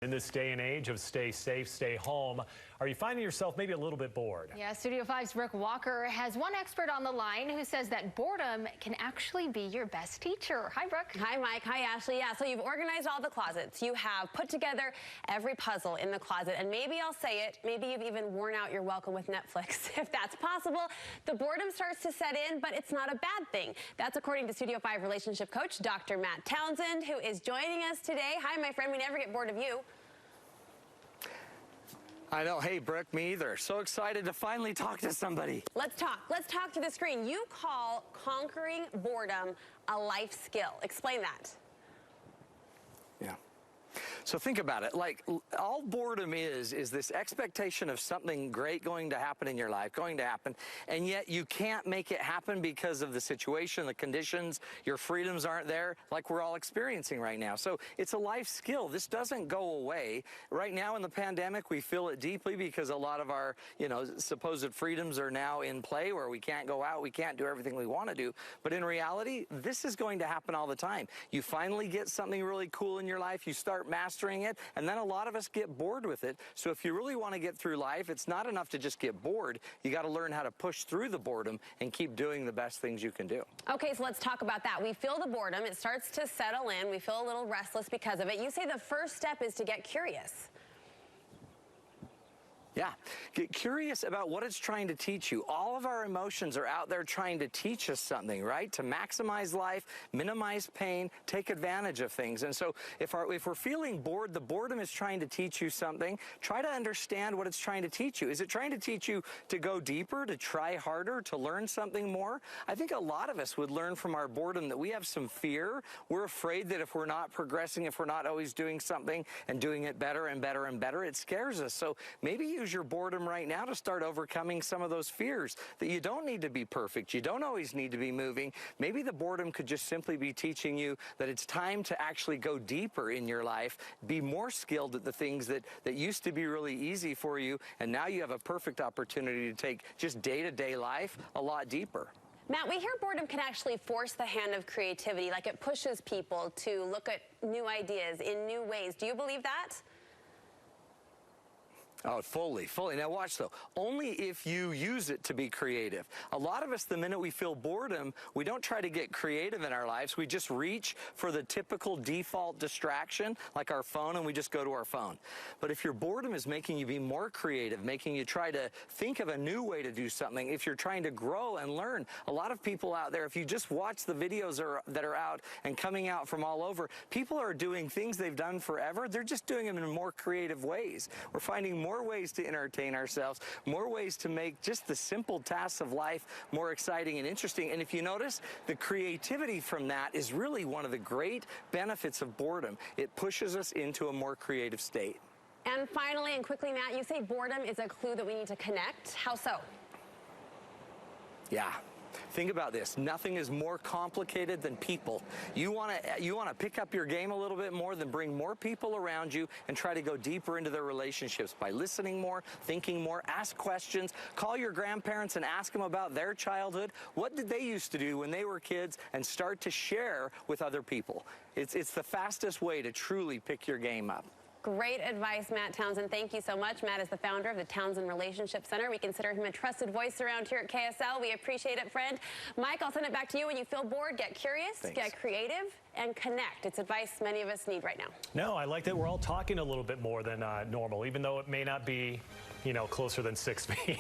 In this day and age of stay safe, stay home, are you finding yourself maybe a little bit bored? Yeah, Studio 5's Brooke Walker has one expert on the line who says that boredom can actually be your best teacher. Hi, Brooke. Hi, Mike. Hi, Ashley. Yeah, so you've organized all the closets. You have put together every puzzle in the closet. And maybe I'll say it, maybe you've even worn out your welcome with Netflix. If that's possible, the boredom starts to set in, but it's not a bad thing. That's according to Studio 5 relationship coach, Dr. Matt Townsend, who is joining us today. Hi, my friend. We never get bored of you. I know. Hey, Brooke, me either. So excited to finally talk to somebody. Let's talk. Let's talk to the screen. You call conquering boredom a life skill. Explain that. Yeah. So think about it. Like, all boredom is this expectation of something great going to happen in your life, and yet you can't make it happen because of the situation, the conditions, your freedoms aren't there, like we're all experiencing right now. So it's a life skill. This doesn't go away. Right now in the pandemic, we feel it deeply because a lot of our, supposed freedoms are now in play where we can't go out, we can't do everything we want to do. But in reality, this is going to happen all the time. You finally get something really cool in your life, you start mastering it, and then a lot of us get bored with it. So if you really want to get through life, it's not enough to just get bored. You got to learn how to push through the boredom and keep doing the best things you can do. Okay, so let's talk about that. We feel the boredom. It starts to settle in. We feel a little restless because of it. You say the first step is to get curious. Yeah, get curious about what it's trying to teach you. All of our emotions are out there trying to teach us something, right? To maximize life, minimize pain, take advantage of things. And so if we're feeling bored, the boredom is trying to teach you something. Try to understand what it's trying to teach you. Is it trying to teach you to go deeper, to try harder, to learn something more? I think a lot of us would learn from our boredom that we have some fear. We're afraid that if we're not progressing, if we're not always doing something and doing it better and better and better, it scares us. So maybe use your boredom right now to start overcoming some of those fears, that you don't need to be perfect. You don't always need to be moving. Maybe the boredom could just simply be teaching you that it's time to actually go deeper in your life, be more skilled at the things that used to be really easy for you, and now you have a perfect opportunity to take just day-to-day life a lot deeper. Matt, we hear boredom can actually force the hand of creativity, like it pushes people to look at new ideas in new ways. Do you believe that? Oh, fully. Now watch though, only if you use it to be creative. A lot of us, the minute we feel boredom, we don't try to get creative in our lives. We just reach for the typical default distraction, like our phone, and we just go to our phone. But if your boredom is making you be more creative, making you try to think of a new way to do something, if you're trying to grow and learn, a lot of people out there, if you just watch the videos that are out and coming out from all over, people are doing things they've done forever. They're just doing them in more creative ways. We're finding more ways to entertain ourselves, more ways to make just the simple tasks of life more exciting and interesting. And if you notice, the creativity from that is really one of the great benefits of boredom. It pushes us into a more creative state. And finally and quickly, Matt, you say boredom is a clue that we need to connect. How so? Yeah. Think about this. Nothing is more complicated than people. You want to pick up your game a little bit more, then bring more people around you and try to go deeper into their relationships by listening more, thinking more, ask questions, call your grandparents and ask them about their childhood. What did they used to do when they were kids, and start to share with other people. It's the fastest way to truly pick your game up. Great advice, Matt Townsend. Thank you so much. Matt is the founder of the Townsend Relationship Center. We consider him a trusted voice around here at KSL. We appreciate it, friend. Mike, I'll send it back to you. When you feel bored, get curious, Thanks. Get creative, and connect. It's advice many of us need right now. No, I like that we're all talking a little bit more than normal, even though it may not be, closer than 6 feet.